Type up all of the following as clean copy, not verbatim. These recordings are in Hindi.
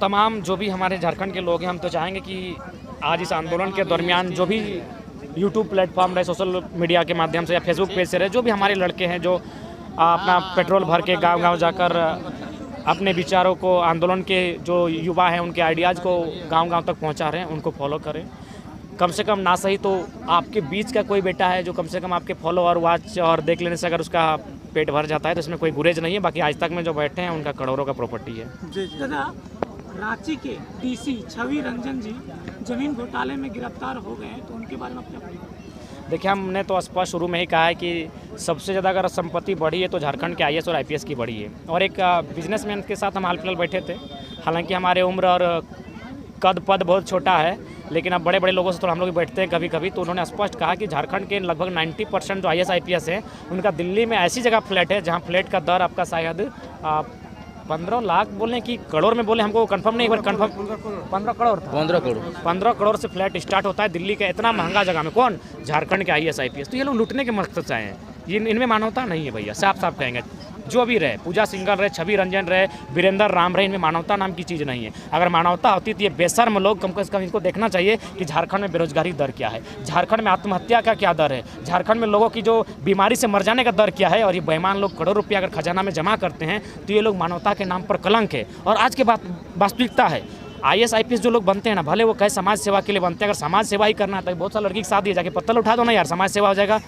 तमाम जो भी हमारे झारखंड के लोग हैं, हम तो चाहेंगे कि आज इस आंदोलन के दरमियान जो भी यूट्यूब प्लेटफॉर्म रहे, सोशल मीडिया के माध्यम से या फेसबुक पेज से रहे, जो भी हमारे लड़के हैं जो अपना पेट्रोल भर के गांव-गांव जाकर अपने विचारों को, आंदोलन के जो युवा हैं उनके आइडियाज़ को गांव-गांव तक पहुंचा रहे हैं, उनको फॉलो करें। कम से कम ना सही तो आपके बीच का कोई बेटा है जो कम से कम आपके फॉलो और वॉच और देख लेने से अगर उसका पेट भर जाता है तो इसमें कोई गुरेज नहीं है। बाकी आज तक में जो बैठे हैं उनका करोड़ों का प्रॉपर्टी है। दादा, रांची के डीसी छवि रंजन जी जमीन घोटाले में गिरफ्तार हो गए हैं, तो उनके बारे में क्या? देखिए, हमने तो स्पष्ट शुरू में ही कहा है कि सबसे ज़्यादा अगर संपत्ति बढ़ी है तो झारखंड के आईएएस और आईपीएस की बढ़ी है। और एक बिजनेसमैन के साथ हम हाल फिलहाल बैठे थे, हालांकि हमारे उम्र और कद पद बहुत छोटा है, लेकिन अब बड़े बड़े लोगों से थोड़ा हम लोग बैठते हैं कभी कभी, तो उन्होंने स्पष्ट कहा कि झारखंड के लगभग 90% जो आईएएस आईपीएस हैं उनका दिल्ली में ऐसी जगह फ्लैट है जहाँ फ्लैट का दर आपका शायद 15 लाख बोलें कि करोड़ में बोले, हमको कंफर्म नहीं, एक बार कंफर्म 15 करोड़ से फ्लैट स्टार्ट होता है दिल्ली के इतना महंगा जगह में। कौन? झारखंड के आईएएस आईपीएस। तो ये लोग लूटने के मकसद से आए हैं, ये इनमें मानवता नहीं है भैया, साफ साफ कहेंगे। जो भी रहे, पूजा सिंघल रहे, छवि रंजन रहे, वीरेंद्र राम रहे, इनमें मानवता नाम की चीज़ नहीं है। अगर मानवता होती तो ये बेशर्म लोग कम से कम इनको देखना चाहिए कि झारखंड में बेरोजगारी दर क्या है, झारखंड में आत्महत्या का क्या दर है, झारखंड में लोगों की जो बीमारी से मर जाने का दर क्या है। और ये बेईमान लोग करोड़ रुपया अगर खजाना में जमा करते हैं तो ये लोग मानवता के नाम पर कलंक है। और आज के बाद वास्तविकता है, आईएएस आईपीएस जो लोग बनते हैं ना, भले वो कहे समाज सेवा के लिए बनते हैं, अगर समाज सेवा ही करना है तो बहुत सारे लड़की के साथ दिए जाके पत्तल उठा दो ना यार, समाज सेवा हो जाएगा।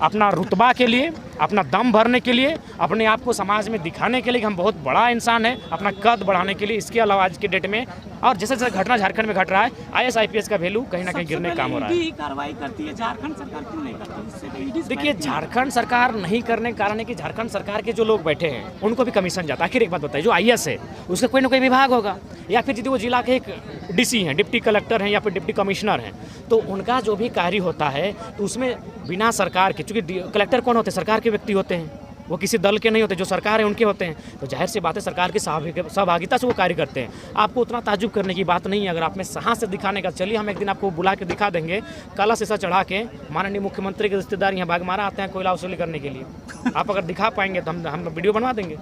अपना रुतबा के लिए, अपना दम भरने के लिए, अपने आप को समाज में दिखाने के लिए कि हम बहुत बड़ा इंसान है, अपना कद बढ़ाने के लिए। इसके अलावा आज के डेट में और जैसे जैसे घटना झारखंड में घट रहा है, आईएएस आईपीएस का वैल्यू कहीं ना कहीं गिरने का काम हो रहा है। कार्रवाई करती है, झारखंड सरकार क्यों नहीं करती? देखिए, झारखंड सरकार नहीं करने का कारण है कि झारखंड सरकार के जो लोग बैठे हैं उनको भी कमीशन जाता है। आखिर एक बात बताइए, जो आईएएस है उसका कोई ना कोई विभाग होगा, या फिर यदि वो जिला के एक डीसी हैं, डिप्टी कलेक्टर हैं या फिर डिप्टी कमिश्नर हैं, तो उनका जो भी कार्य होता है तो उसमें बिना सरकार के, चूँकि कलेक्टर कौन होते हैं? सरकार के व्यक्ति होते हैं, वो किसी दल के नहीं होते, जो सरकार है उनके होते हैं। तो जाहिर सी बात है सरकार की सहभागिता से वो कार्य करते हैं। आपको उतना ताज्जुब करने की बात नहीं है अगर आप में साहस से दिखाने का। चलिए हम एक दिन आपको बुला के दिखा देंगे, काला शीशा चढ़ा के माननीय मुख्यमंत्री के रिश्तेदार यहाँ बागमारा आते हैं कोयला वसूली करने के लिए। आप अगर दिखा पाएंगे तो हम वीडियो बनवा देंगे,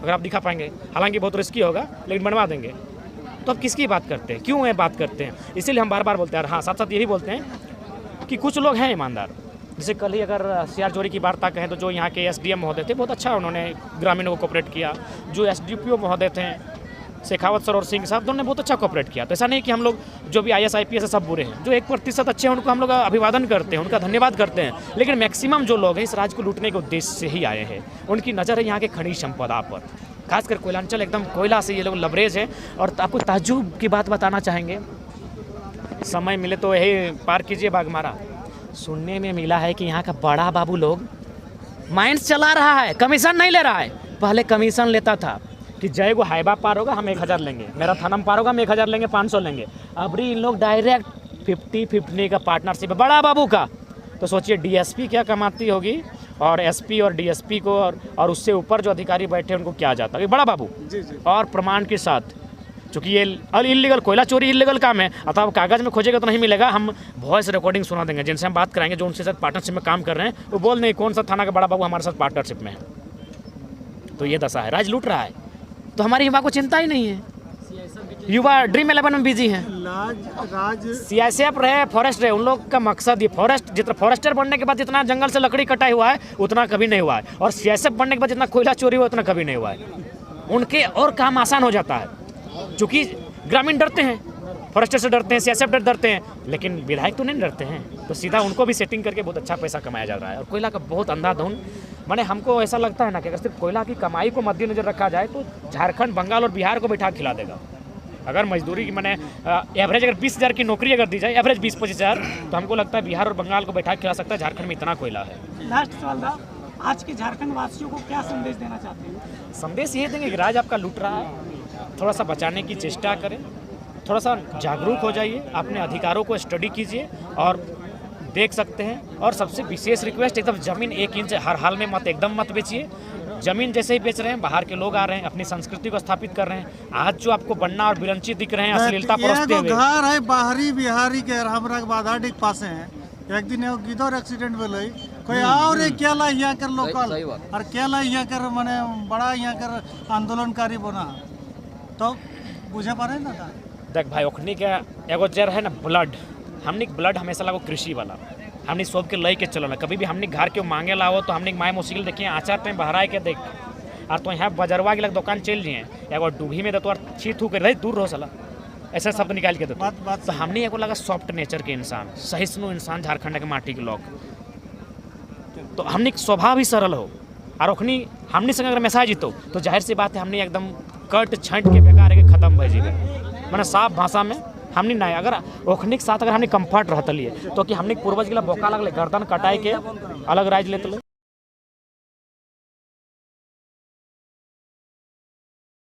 अगर आप दिखा पाएंगे। हालांकि बहुत रिस्की होगा लेकिन बनवा देंगे। तो अब किसकी बात करते हैं, क्यों ये बात करते हैं? इसीलिए हम बार बार बोलते हैं। और हाँ, साथ साथ यही बोलते हैं कि कुछ लोग हैं ईमानदार। जैसे कल ही अगर सीआर जोरी की वार्ता कहें तो जो यहाँ के एसडीएम महोदय थे, बहुत अच्छा उन्होंने ग्रामीणों को कोऑपरेट किया। जो एसडीपीओ महोदय थे शेखावत सर और सिंह साहब, दोनों ने बहुत अच्छा कोऑपरेट किया। तो ऐसा नहीं कि हम लोग जो भी आईएएस आईपीएस है सब बुरे हैं। जो 1% अच्छे हैं उनको हम लोग अभिवादन करते हैं, उनका धन्यवाद करते हैं। लेकिन मैक्सिमम जो लोग हैं इस राज्य को लूटने के उद्देश्य से ही आए हैं। उनकी नज़र है यहाँ के खनिज संपदा पर, खासकर कोयलांचल एकदम कोयला से ये लोग लबरेज है। और आपको ताज्जुब की बात बताना चाहेंगे, समय मिले तो यही पार कीजिए बागमारा। सुनने में मिला है कि यहाँ का बड़ा बाबू लोग माइंस चला रहा है, कमीशन नहीं ले रहा है। पहले कमीशन लेता था कि जय को हाईवा पार होगा हम 1000 लेंगे, मेरा थाना पार होगा हम 1000 लेंगे, 500 लेंगे। अब इन लोग डायरेक्ट 50-50 का पार्टनरशिप है बड़ा बाबू का। तो सोचिए डीएसपी क्या कमाती होगी, और एसपी और डीएसपी को और उससे ऊपर जो अधिकारी बैठे उनको क्या जाता है, बड़ा बाबू। और प्रमाण के साथ, चूँकि ये इलीगल कोयला चोरी इलीगल काम है, अतः आप कागज़ में खोजेगा तो नहीं मिलेगा। हम वॉइस रिकॉर्डिंग सुना देंगे, जिनसे हम बात कराएंगे, जो उनके साथ पार्टनरशिप में काम कर रहे हैं, वो बोल नहीं कौन सा थाना का बड़ा बाबू हमारे साथ पार्टनरशिप में है। तो ये दशा है, राज लूट रहा है। तो हमारी युवा को चिंता ही नहीं है, युवा ड्रीम 11 में बिजी हैं। सीआईएसएफ रहे, फॉरेस्ट रहे, उन लोग का मकसद ये फॉरेस्ट, जितना फॉरेस्टर बनने के बाद जितना जंगल से लकड़ी कटाई हुआ है उतना कभी नहीं हुआ है। और सीआईएसएफ बनने के बाद जितना कोयला चोरी हुआ उतना कभी नहीं हुआ है। उनके और काम आसान हो जाता है, क्योंकि ग्रामीण डरते हैं, फॉरेस्टर से डरते हैं, सीआईएसएफ डरते हैं, लेकिन विधायक तो नहीं डरते हैं। तो सीधा उनको भी सेटिंग करके बहुत अच्छा पैसा कमाया जा रहा है। और कोयला का बहुत अंधाधुन, माने हमको ऐसा लगता है ना कि अगर सिर्फ कोयला की कमाई को मद्देनजर रखा जाए तो झारखंड, बंगाल और बिहार को बैठा खिला देगा। अगर मजदूरी की मैंने एवरेज अगर 20,000 की नौकरी अगर दी जाए, एवरेज 20-25 हज़ार, तो हमको लगता है बिहार और बंगाल को बैठा खिला सकता है। झारखंड में इतना कोयला है। लास्ट सवाल था, आज के झारखंड वासियों को क्या संदेश देना चाहते हैं? संदेश ये देंगे कि राज आपका लूट रहा है, थोड़ा सा बचाने की चेष्टा करें, थोड़ा सा जागरूक हो जाइए, अपने अधिकारों को स्टडी कीजिए और देख सकते हैं। और सबसे विशेष रिक्वेस्ट, एकदम ज़मीन 1 इंच हर हाल में मत, एकदम मत बेचिए। ज़मीन जैसे ही बेच रहे हैं, बाहर के लोग आ रहे हैं, अपनी संस्कृति को स्थापित कर रहे हैं। आज जो आपको बन्ना और बिरंची दिख रहे हैं, अश्लीलता परोसते हुए, घर है बाहरी बिहारी के हमरा के बाधा डिक पासे हैं। एक दिन एगो गिदर एक्सीडेंट भेलै, कोई और केला यहाँ कर लोकल और केला यहाँ कर माने बड़ा यहाँ कर आंदोलनकारी बना। तो बुझे पारे ना था। देख भाई ओखनी के एगो जर है ना ब्लड, हमनी ब्लड हमेशा लागो कृषि वाला, हमनी सब के लई के चलल। कभी भी हमनी घर के मांगे लाओ तो हमनी माय मुश्किल देखिए आचार पे बहराए के देख, और तो यहाँ बजरवा के लग दुकान चल जाइए एगो डूभी में तो छी थू कर रही दूर रहो सला, ऐसा शब्द निकाल के दो। बात तो हमनी एगो लगा सॉफ्ट नेचर के इंसान, सहिष्णु इंसान, झारखंड के माटी के लोग, तो हमनी स्वभाव ही सरल हो। और ओखनी हमनी संग अगर मैसेज जीतो तो जाहिर सी बात है हमनी एकदम कट छंट के बेकार के खत्म भे जीवे, मैंने साफ भाषा में हमनी नहीं। अगर ओखनी के साथ अगर हमनी कंफर्ट रहतलिए तो कि हमनी पूर्वज के बोका लगले गर्दन कटाई के अलग राज लेते।